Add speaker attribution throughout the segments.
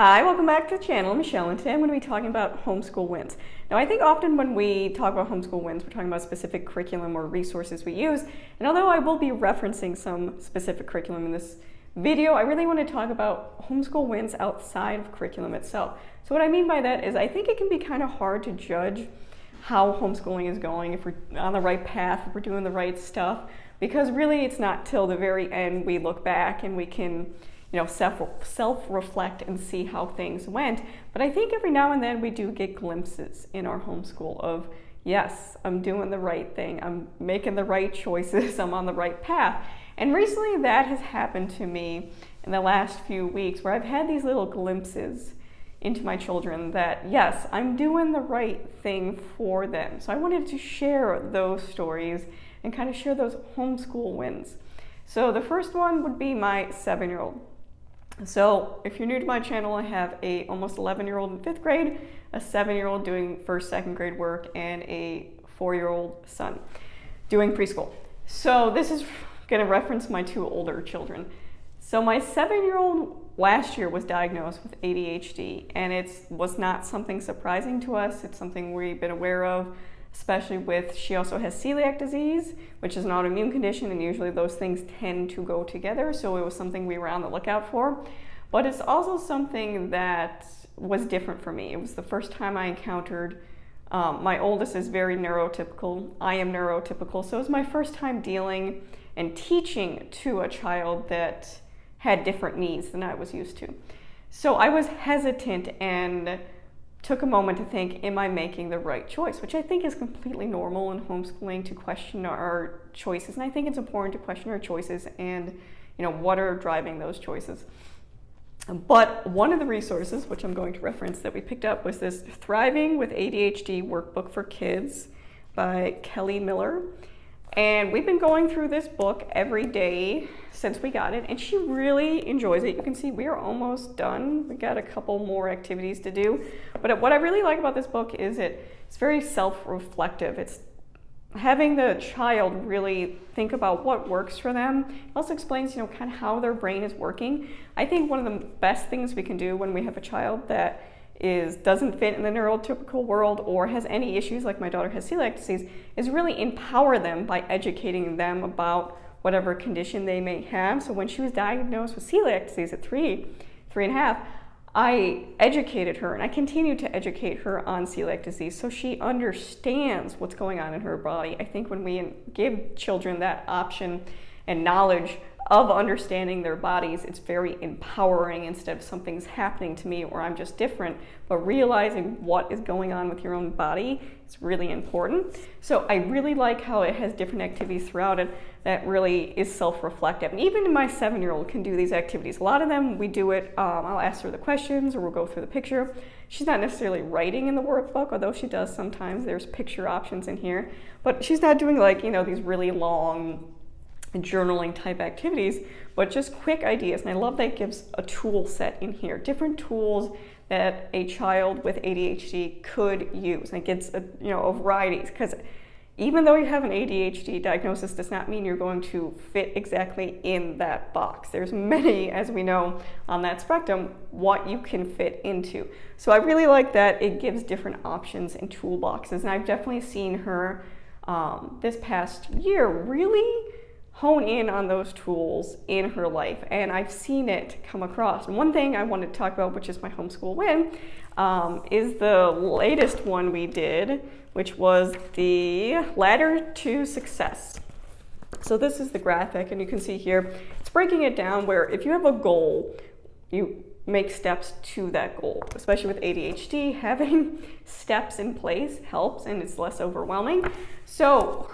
Speaker 1: Hi, welcome back to the channel. I'm Michelle, and today I'm going to be talking about Homeschool Wins. Now, I think often when we talk about Homeschool Wins, we're talking about specific curriculum or resources we use. And although I will be referencing some specific curriculum in this video, I really want to talk about Homeschool Wins outside of curriculum itself. So what I mean by that is I think it can be kind of hard to judge how homeschooling is going, if we're on the right path, if we're doing the right stuff, because really it's not till the very end we look back and we can self-reflect and see how things went. But I think every now and then we do get glimpses in our homeschool of, yes, I'm doing the right thing, I'm making the right choices, I'm on the right path. And recently that has happened to me in the last few weeks, where I've had these little glimpses into my children that, yes, I'm doing the right thing for them. So I wanted to share those stories and kind of share those homeschool wins. So the first one would be my 7-year-old. So if you're new to my channel, I have a almost 11-year-old in 5th grade, a 7-year-old doing 1st, 2nd grade work, and a 4-year-old son doing preschool. So this is going to reference my 2 older children. So my 7-year-old last year was diagnosed with ADHD, and it was not something surprising to us. It's something we've been aware of, especially with, she also has celiac disease, which is an autoimmune condition, and usually those things tend to go together, so it was something we were on the lookout for. But it's also something that was different for me. It was the first time I encountered, my oldest is very neurotypical, I am neurotypical, so it was my first time dealing and teaching to a child that had different needs than I was used to. So I was hesitant and took a moment to think, am I making the right choice? Which I think is completely normal in homeschooling, to question our choices. And I think it's important to question our choices and, what are driving those choices. But one of the resources, which I'm going to reference, that we picked up was this Thriving with ADHD workbook for kids by Kelly Miller. And we've been going through this book every day since we got it, and she really enjoys it. You can see we are almost done. We got a couple more activities to do. But what I really like about this book is it's very self-reflective. It's having the child really think about what works for them. It also explains, kind of how their brain is working. I think one of the best things we can do when we have a child that doesn't fit in the neurotypical world or has any issues, like my daughter has celiac disease, is really empower them by educating them about whatever condition they may have. So when she was diagnosed with celiac disease at 3.5, I educated her, and I continue to educate her on celiac disease so she understands what's going on in her body. I think when we give children that option and knowledge of understanding their bodies, it's very empowering instead of something's happening to me or I'm just different. But realizing what is going on with your own body is really important. So I really like how it has different activities throughout it that really is self-reflective. And even my 7-year-old can do these activities. A lot of them, we do it, I'll ask her the questions or we'll go through the picture. She's not necessarily writing in the workbook, although she does sometimes. There's picture options in here. But she's not doing these really long journaling type activities, but just quick ideas. And I love that it gives a tool set in here, different tools that a child with ADHD could use. And it gets a variety, because even though you have an ADHD diagnosis does not mean you're going to fit exactly in that box. There's many, as we know, on that spectrum, what you can fit into. So I really like that it gives different options and toolboxes. And I've definitely seen her this past year really hone in on those tools in her life, and I've seen it come across. And one thing I wanted to talk about, which is my homeschool win, is the latest one we did, which was the Ladder to Success. So this is the graphic, and you can see here, it's breaking it down where if you have a goal, you make steps to that goal. Especially with ADHD, having steps in place helps and it's less overwhelming. So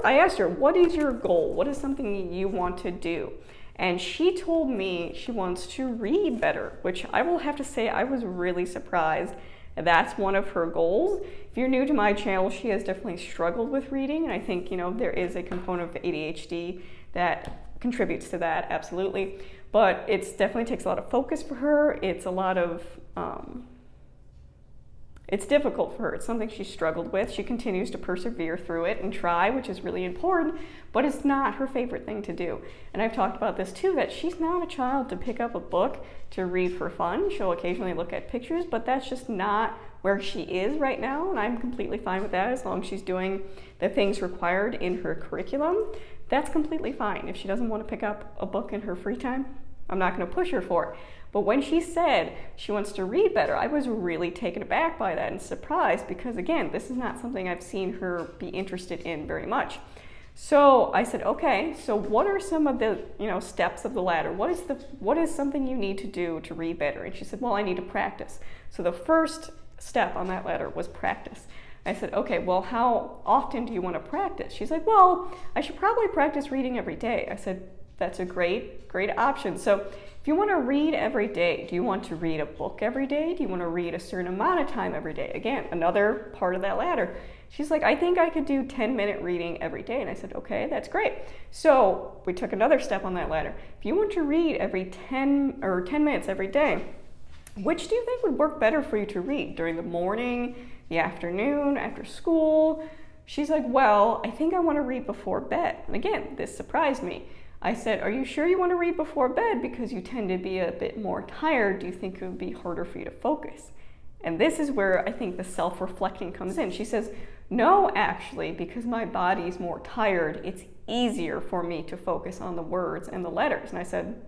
Speaker 1: I asked her, what is your goal? What is something you want to do? And she told me she wants to read better, which I will have to say I was really surprised. That's one of her goals. If you're new to my channel, she has definitely struggled with reading, and I think there is a component of ADHD that contributes to that, absolutely. But it definitely takes a lot of focus for her. It's a lot of, It's difficult for her. It's something she struggled with. She continues to persevere through it and try, which is really important, but it's not her favorite thing to do. And I've talked about this too, that she's not a child to pick up a book to read for fun. She'll occasionally look at pictures, but that's just not where she is right now, and I'm completely fine with that as long as she's doing the things required in her curriculum. That's completely fine. If she doesn't want to pick up a book in her free time, I'm not going to push her for it. But when she said she wants to read better, I was really taken aback by that and surprised because, again, this is not something I've seen her be interested in very much. So I said, okay, so what are some of the steps of the ladder? What is something you need to do to read better? And she said, well, I need to practice. So the first step on that ladder was practice. I said, okay, well, how often do you want to practice? She's like, well, I should probably practice reading every day. I said, that's a great option. So if you want to read every day, do you want to read a book every day? Do you want to read a certain amount of time every day? Again, another part of that ladder. She's like, I think I could do 10-minute reading every day. And I said, okay, that's great. So we took another step on that ladder. If you want to read every 10 minutes every day, which do you think would work better for you to read? During the morning, the afternoon, after school? She's like, well, I think I want to read before bed. And again, this surprised me. I said, are you sure you want to read before bed because you tend to be a bit more tired? Do you think it would be harder for you to focus? And this is where I think the self-reflecting comes in. She says, no, actually, because my body's more tired, it's easier for me to focus on the words and the letters. And I said,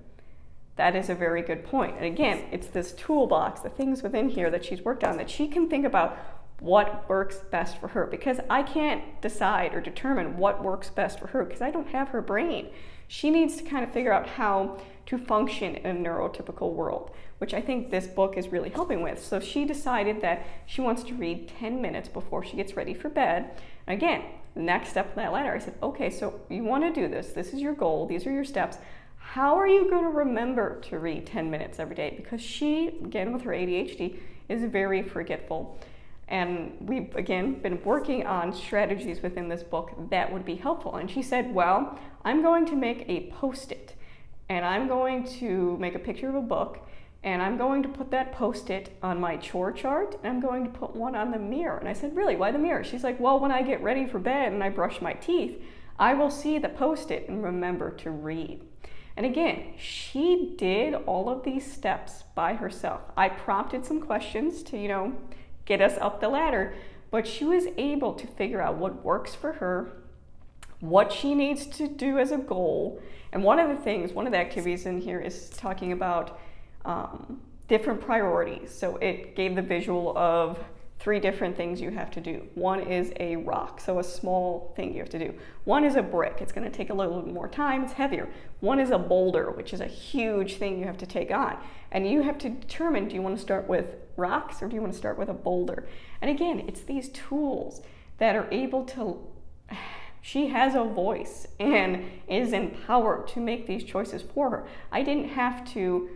Speaker 1: that is a very good point. And again, it's this toolbox, the things within here that she's worked on, that she can think about what works best for her, because I can't decide or determine what works best for her because I don't have her brain. She needs to kind of figure out how to function in a neurotypical world, which I think this book is really helping with. So she decided that she wants to read 10 minutes before she gets ready for bed. Again, the next step in that ladder, I said, okay, so you want to do this. This is your goal. These are your steps. How are you going to remember to read 10 minutes every day? Because she, again, with her ADHD, is very forgetful. And we've, again, been working on strategies within this book that would be helpful. And she said, well, I'm going to make a Post-it, and I'm going to make a picture of a book, and I'm going to put that Post-it on my chore chart, and I'm going to put one on the mirror. And I said, really, why the mirror? She's like, well, when I get ready for bed and I brush my teeth, I will see the Post-it and remember to read. And again, she did all of these steps by herself. I prompted some questions to, get us up the ladder, but she was able to figure out what works for her, what she needs to do as a goal. And one of the activities in here is talking about different priorities. So it gave the visual of 3 different things you have to do. One is a rock, so a small thing you have to do. One is a brick. It's going to take a little bit more time. It's heavier. One is a boulder, which is a huge thing you have to take on. And you have to determine, do you want to start with rocks or do you want to start with a boulder? And again, it's these tools that are able to, she has a voice and is empowered to make these choices for her. I didn't have to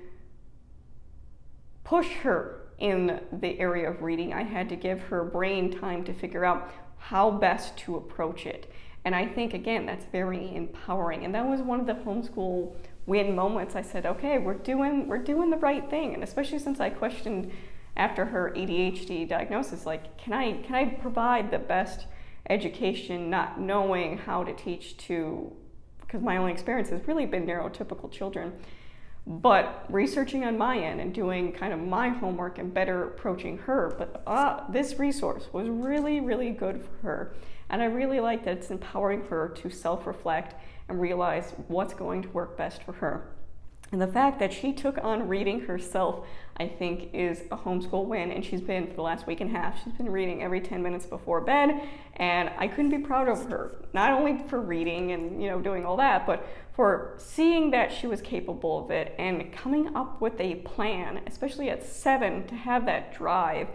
Speaker 1: push her in the area of reading. I had to give her brain time to figure out how best to approach it. And I think, again, that's very empowering. And that was one of the homeschool win moments. I said, okay, we're doing the right thing. And especially since I questioned after her ADHD diagnosis, like, can I provide the best education, not knowing how to teach because my only experience has really been neurotypical children. But researching on my end and doing kind of my homework and better approaching her. But this resource was really, really good for her. And I really like that it's empowering her to self-reflect and realize what's going to work best for her. And the fact that she took on reading herself, I think, is a homeschool win. And she's been, for the last week and a half, she's been reading every 10 minutes before bed. And I couldn't be proud of her, not only for reading and, doing all that, but for seeing that she was capable of it and coming up with a plan, especially at 7, to have that drive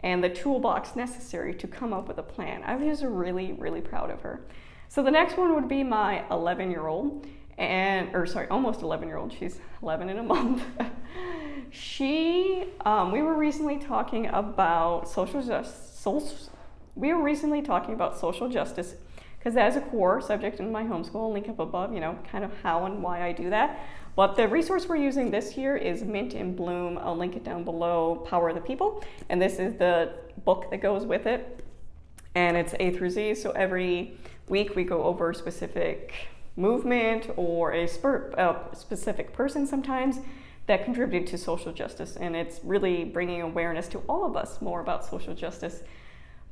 Speaker 1: and the toolbox necessary to come up with a plan. I was really, really proud of her. So the next one would be my 11-year-old. Almost 11-year-old. She's 11 in a month. We were recently talking about social justice. Because that is a core subject in my homeschool. I'll link up above, kind of how and why I do that. But the resource we're using this year is Mint and Bloom. I'll link it down below, Power of the People. And this is the book that goes with it, and it's A through Z. So every week we go over a specific movement or a specific person sometimes that contributed to social justice, and it's really bringing awareness to all of us more about social justice.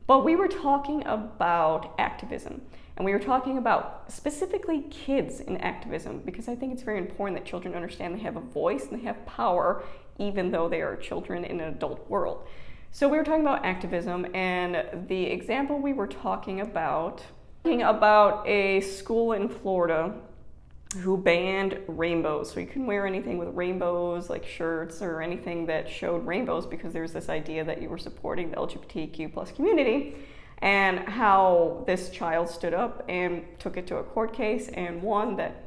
Speaker 1: But we were talking about activism, and we were talking about specifically kids in activism, because I think it's very important that children understand they have a voice and they have power even though they are children in an adult world. So we were talking about activism, and the example we were talking about a school in Florida who banned rainbows. So you couldn't wear anything with rainbows, like shirts or anything that showed rainbows, because there's this idea that you were supporting the LGBTQ plus community, and how this child stood up and took it to a court case and won that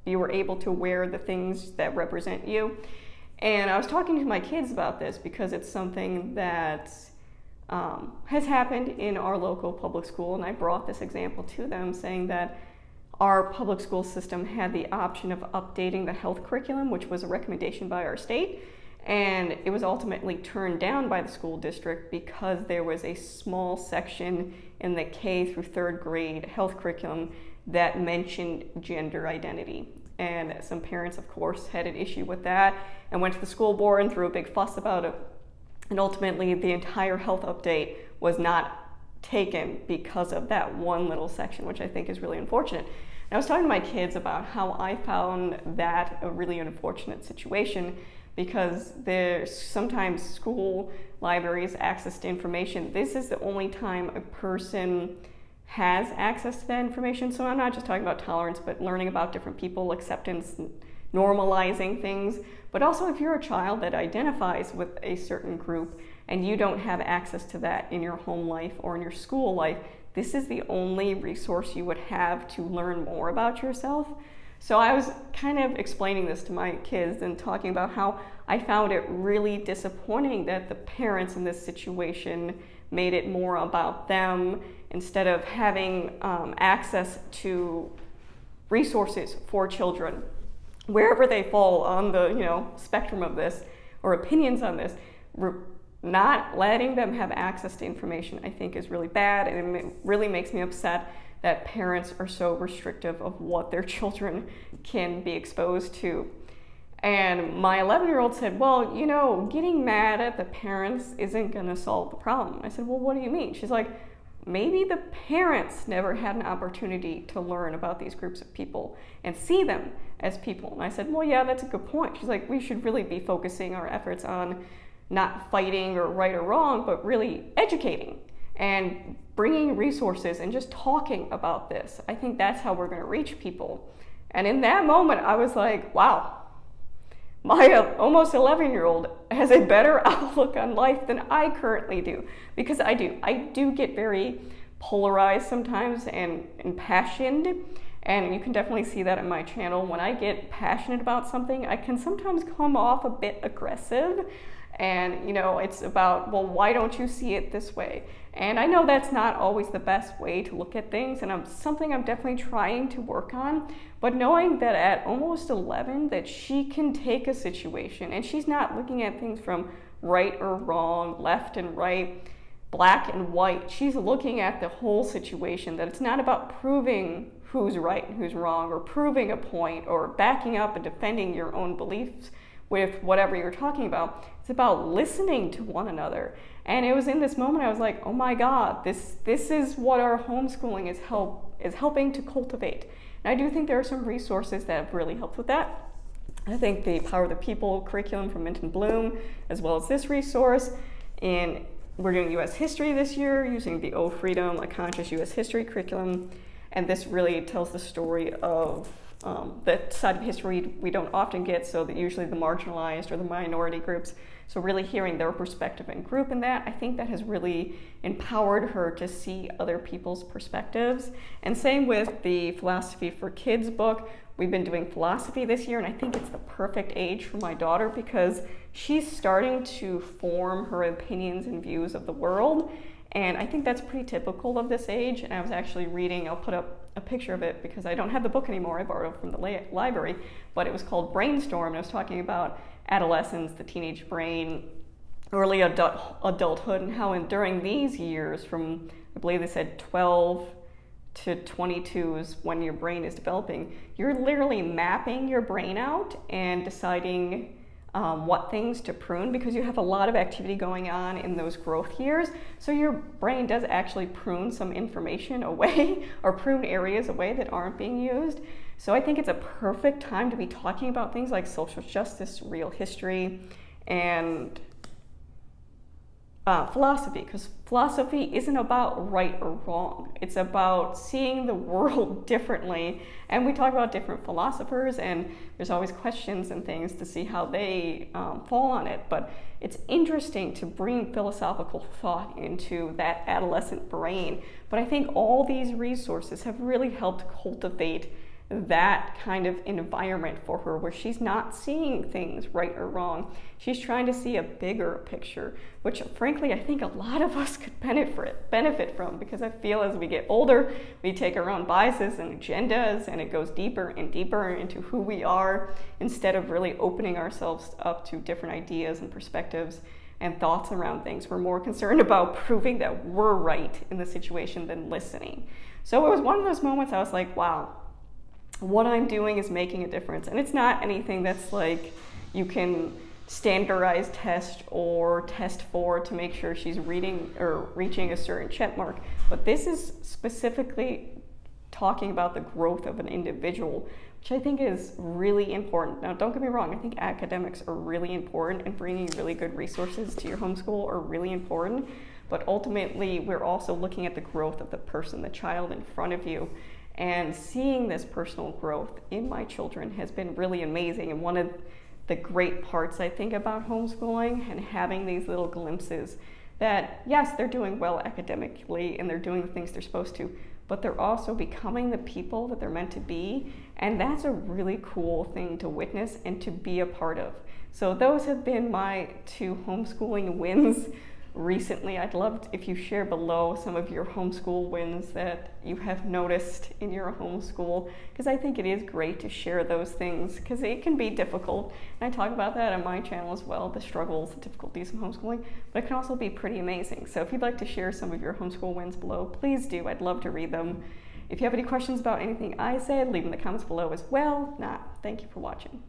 Speaker 1: you were able to wear the things that represent you. And I was talking to my kids about this because it's something that has happened in our local public school, and I brought this example to them, saying that our public school system had the option of updating the health curriculum, which was a recommendation by our state, and it was ultimately turned down by the school district because there was a small section in the K through third grade health curriculum that mentioned gender identity. And some parents, of course, had an issue with that and went to the school board and threw a big fuss about it. And ultimately, the entire health update was not taken because of that one little section, which I think is really unfortunate. And I was talking to my kids about how I found that a really unfortunate situation, because there's sometimes school libraries access to information. This is the only time a person has access to that information. So I'm not just talking about tolerance, but learning about different people, acceptance, normalizing things. But also, if you're a child that identifies with a certain group and you don't have access to that in your home life or in your school life, this is the only resource you would have to learn more about yourself. So I was kind of explaining this to my kids and talking about how I found it really disappointing that the parents in this situation made it more about them instead of having access to resources for children, wherever they fall on the spectrum of this, or opinions on this. Not letting them have access to information, I think, is really bad, and it really makes me upset that parents are so restrictive of what their children can be exposed to. And my 11-year-old said, well, getting mad at the parents isn't going to solve the problem. I said, well, what do you mean? She's like, maybe the parents never had an opportunity to learn about these groups of people and see them as people. And I said, well, yeah, that's a good point. She's like, we should really be focusing our efforts on not fighting or right or wrong, but really educating and bringing resources and just talking about this. I think that's how we're going to reach people. And in that moment, I was like, wow, my almost 11-year-old has a better outlook on life than I currently do. Because I do get very polarized sometimes and impassioned. And you can definitely see that on my channel. When I get passionate about something, I can sometimes come off a bit aggressive. And, it's about, well, why don't you see it this way? And I know that's not always the best way to look at things, and something I'm definitely trying to work on. But knowing that at almost 11, that she can take a situation, and she's not looking at things from right or wrong, left and right, black and white. She's looking at the whole situation, that it's not about proving who's right and who's wrong, or proving a point, or backing up and defending your own beliefs with whatever you're talking about. It's about listening to one another. And it was in this moment I was like, oh my God, this is what our homeschooling is helping to cultivate. And I do think there are some resources that have really helped with that. I think the Power of the People curriculum from Minton Bloom, as well as this resource. And we're doing U.S. history this year using the Oh Freedom, a conscious U.S. history curriculum. And this really tells the story of that side of history we don't often get, so that usually the marginalized or the minority groups. So really hearing their perspective and group in that, I think that has really empowered her to see other people's perspectives. And same with the Philosophy for Kids book. We've been doing philosophy this year, and I think it's the perfect age for my daughter because she's starting to form her opinions and views of the world. And I think that's pretty typical of this age. And I was actually reading, I'll put up a picture of it because I don't have the book anymore, I borrowed it from the library, but it was called Brainstorm, and it was talking about adolescence, the teenage brain, early adulthood, and how during these years from, I believe they said 12 to 22 is when your brain is developing, you're literally mapping your brain out and deciding what things to prune, because you have a lot of activity going on in those growth years. So your brain does actually prune some information away or prune areas away that aren't being used. So I think it's a perfect time to be talking about things like social justice, real history, and philosophy, because philosophy isn't about right or wrong. It's about seeing the world differently. And we talk about different philosophers, and there's always questions and things to see how they fall on it. But it's interesting to bring philosophical thought into that adolescent brain. But I think all these resources have really helped cultivate that kind of environment for her, where she's not seeing things right or wrong. She's trying to see a bigger picture, which frankly I think a lot of us could benefit from, because I feel as we get older, we take our own biases and agendas, and it goes deeper and deeper into who we are, instead of really opening ourselves up to different ideas and perspectives and thoughts around things. We're more concerned about proving that we're right in the situation than listening. So it was one of those moments I was like, wow, what I'm doing is making a difference. And it's not anything that's like you can standardize test or test for to make sure she's reading or reaching a certain check mark. But this is specifically talking about the growth of an individual, which I think is really important. Now, don't get me wrong, I think academics are really important, and bringing really good resources to your homeschool are really important. But ultimately, we're also looking at the growth of the person, the child in front of you. And seeing this personal growth in my children has been really amazing. And one of the great parts, I think, about homeschooling and having these little glimpses that, yes, they're doing well academically and they're doing the things they're supposed to, but they're also becoming the people that they're meant to be. And that's a really cool thing to witness and to be a part of. So those have been my 2 homeschooling wins recently. I'd love if you share below some of your homeschool wins that you have noticed in your homeschool, because I think it is great to share those things, because it can be difficult. And I talk about that on my channel as well, the struggles, the difficulties of homeschooling, but it can also be pretty amazing. So if you'd like to share some of your homeschool wins below, please do. I'd love to read them. If you have any questions about anything I said, leave them in the comments below as well. Thank you for watching.